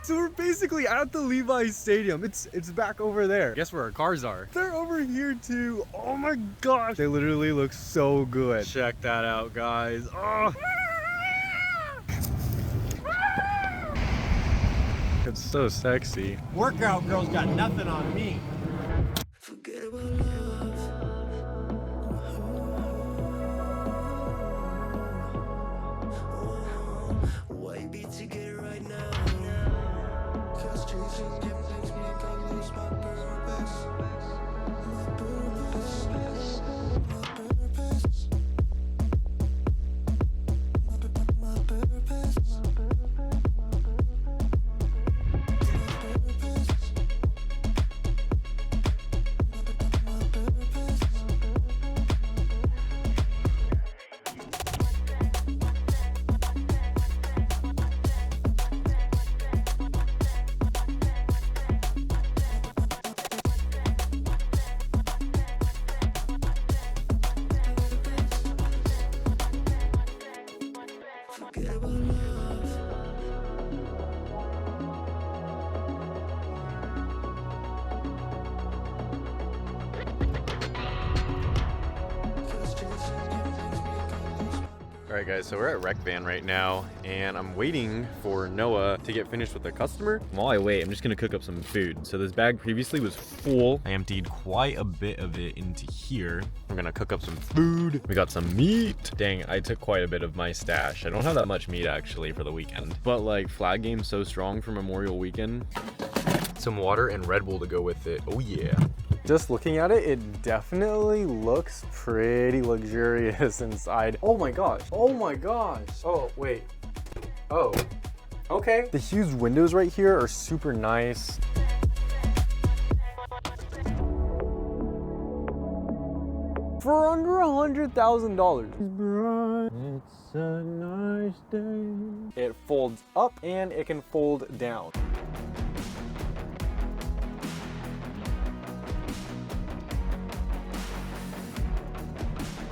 So we're basically at the Levi's Stadium. It's back over there. Guess where our cars are? They're over here too. Oh my gosh. They literally look so good. Check that out, guys. Oh. It's so sexy. Workout girls got nothing on me. Forget about love. Why be together right now? Cause chasing them things make I lose my purpose. My purpose. My purpose. My purpose. Alright guys, so we're at Rec Van right now, and I'm waiting for Noah to get finished with the customer. While I wait, I'm just gonna cook up some food. So this bag previously was full. I emptied quite a bit of it into here. I'm gonna cook up some food. We got some meat. Dang, I took quite a bit of my stash. I don't have that much meat actually for the weekend. But like, flag game's so strong for Memorial Weekend. Some water and Red Bull to go with it. Oh yeah. Just looking at it, it definitely looks pretty luxurious inside. Oh my gosh. Oh my gosh. Oh, wait. Oh, okay. The huge windows right here are super nice. For under $100,000. It's a nice day. It folds up and it can fold down.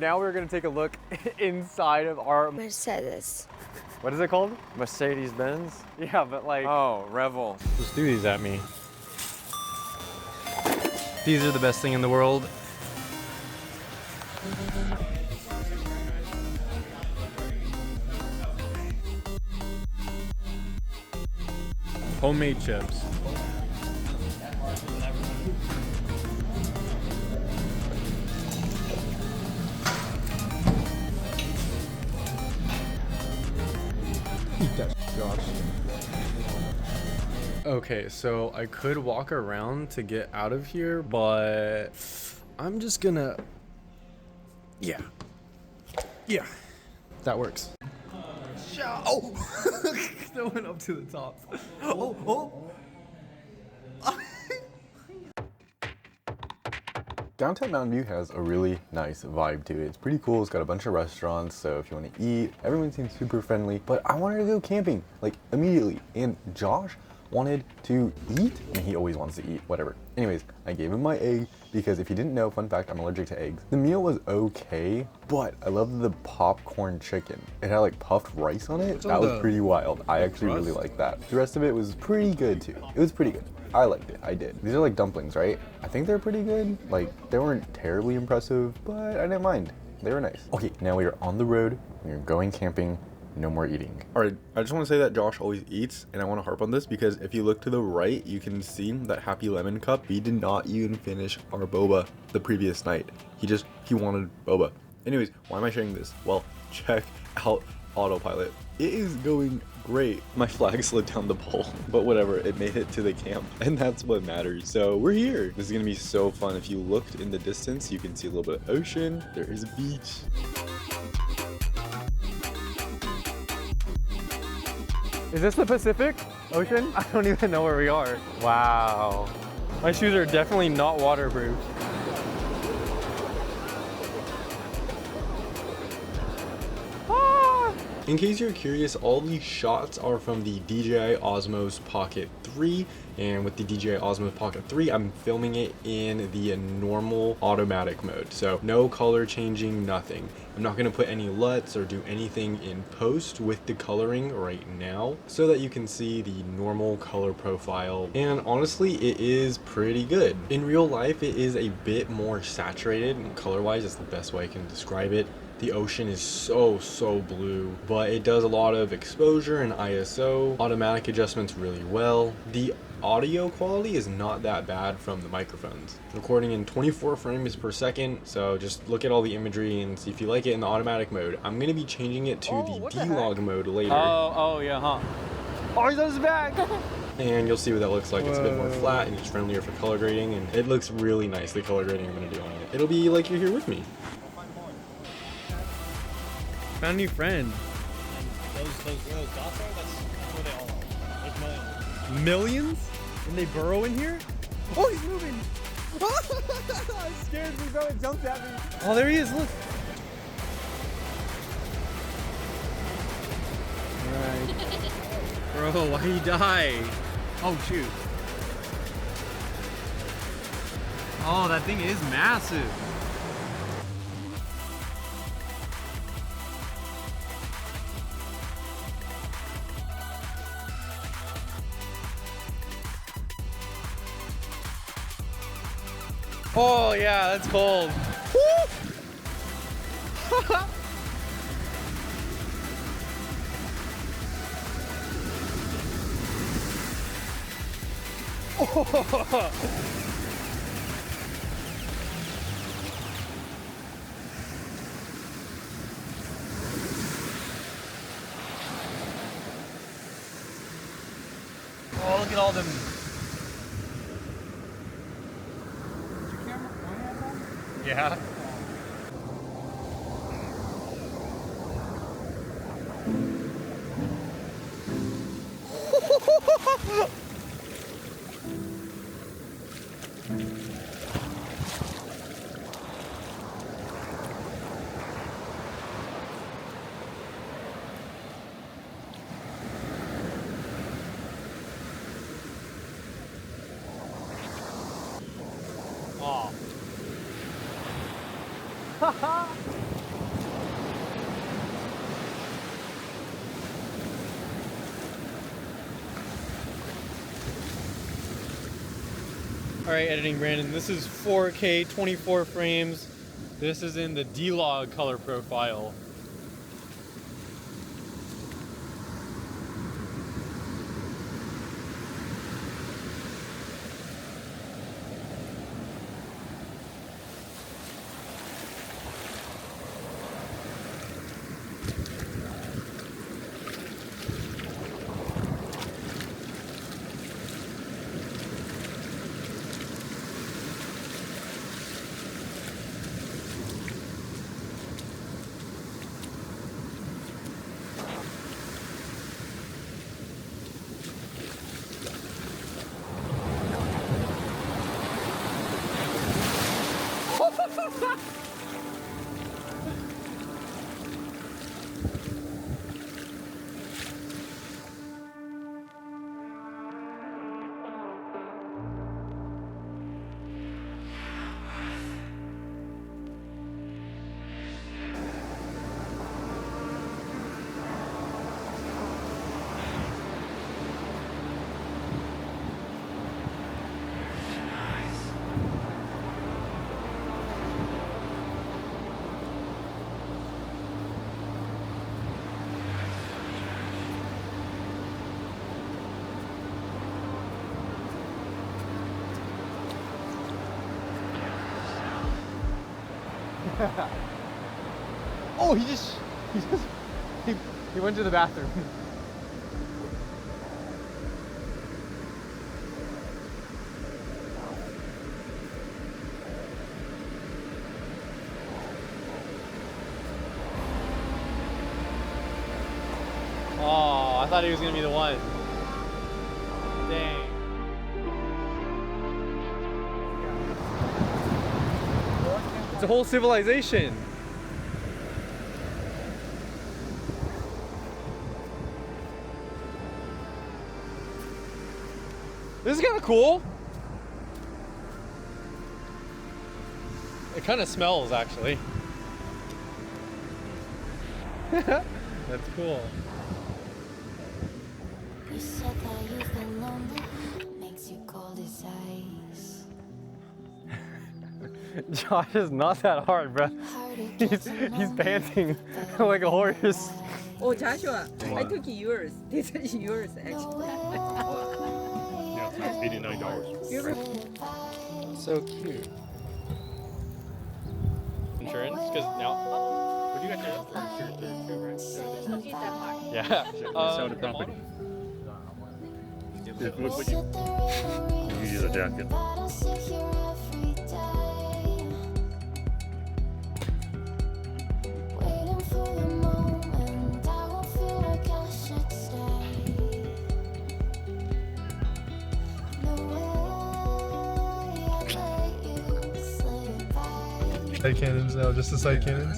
Now we're gonna take a look inside of our Mercedes. What is it called? Mercedes Benz? Yeah, but like, oh, Revel. Just do these at me. These are the best thing in the world. Homemade chips. Gosh. Okay, so I could walk around to get out of here, but I'm just gonna, yeah, that works. Oh, that went up to the top. Oh. Downtown Mountain View has a really nice vibe to it. It's pretty cool. It's got a bunch of restaurants, so if you want to eat, everyone seems super friendly. But I wanted to go camping, like, immediately. And Josh wanted to eat, and he always wants to eat, whatever. Anyways, I gave him my egg, because if you didn't know, fun fact, I'm allergic to eggs. The meal was okay, but I loved the popcorn chicken. It had like puffed rice on it. That was pretty wild. I actually really liked that. The rest of it was pretty good too. It was pretty good. I liked it, I did. These are like dumplings, right? I think they're pretty good. Like, they weren't terribly impressive, but I didn't mind. They were nice. Okay, now we are on the road. We are going camping. No more eating. All right, I just want to say that Josh always eats, and I want to harp on this because if you look to the right, you can see that Happy Lemon cup. We did not even finish our boba the previous night. He wanted boba. Anyways, why am I sharing this? Well, check out autopilot. It is going great. My flag slid down the pole, but whatever, it made it to the camp, and that's what matters. So we're here. This is gonna be so fun. If you looked in the distance, you can see a little bit of ocean. There is a beach. Is this the Pacific Ocean? I don't even know where we are. Wow. My shoes are definitely not waterproof. In case you're curious, all these shots are from the DJI Osmo Pocket 3, and with the DJI Osmo Pocket 3, I'm filming it in the normal automatic mode, so no color changing, nothing. I'm not going to put any LUTs or do anything in post with the coloring right now, so that you can see the normal color profile, and honestly, it is pretty good. In real life, it is a bit more saturated, and color-wise, that's the best way I can describe it. The ocean is so blue, but it does a lot of exposure and ISO, automatic adjustments really well. The audio quality is not that bad from the microphones. Recording in 24 frames per second, so just look at all the imagery and see if you like it in the automatic mode. I'm gonna be changing it to the D-Log mode later. Oh yeah, huh? Oh, he's on his back! And you'll see what that looks like. It's a bit more flat and it's friendlier for color grading, and it looks really nice, the color grading I'm gonna do on it. It'll be like you're here with me. Found a new friend. Those dots are, that's where they all are. There's millions. Millions? And they burrow in here? Oh, he's moving! It scared me, bro. It jumped at me. Oh, there he is. Look. Alright. Bro, why'd he die? Oh, shoot. Oh, that thing is massive. Oh yeah, that's cold. Oh, look at all them. Yeah. Oh. Alright, editing Brandon, this is 4K 24 frames. This is in the D-Log color profile. Oh, he He went to the bathroom. Oh, I thought he was gonna be the one. Dang. It's a whole civilization. This is kind of cool. It kind of smells, actually. That's cool. You said that you've been lonely, makes you cold as ice. Josh is not that hard, bro. He's panting like a horse. Oh, Joshua, I took yours. This is yours, actually. Yeah, it's $89. So cute. Insurance? Because now. What do you guys have for insurance too, right? Yeah. Sell the property. You use a jacket. Side cannons now, just the side cannons.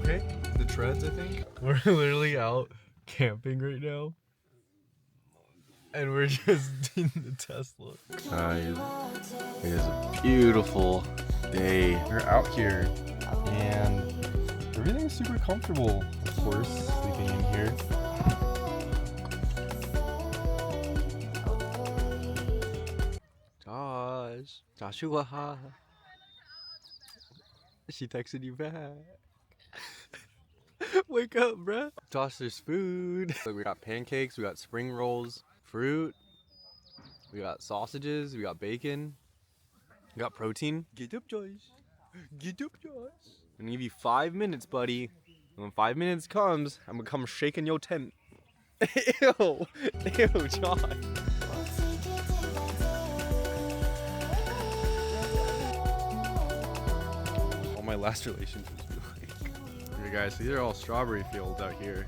Okay, the treads, I think. We're literally out camping right now. And we're just in the Tesla. Guys, it is a beautiful day. We're out here and everything's super comfortable, of course, sleeping in here. Joshua. She texted you back. Wake up, bruh. Josh, there's food. Look, we got pancakes, we got spring rolls, fruit, we got sausages, we got bacon, we got protein. Get up, Josh. Get up, Josh. I'm gonna give you 5 minutes, buddy. And when 5 minutes comes, I'm gonna come shaking your tent. Ew. Ew, Josh. My last relationships were like. Here guys, these are all strawberry fields out here.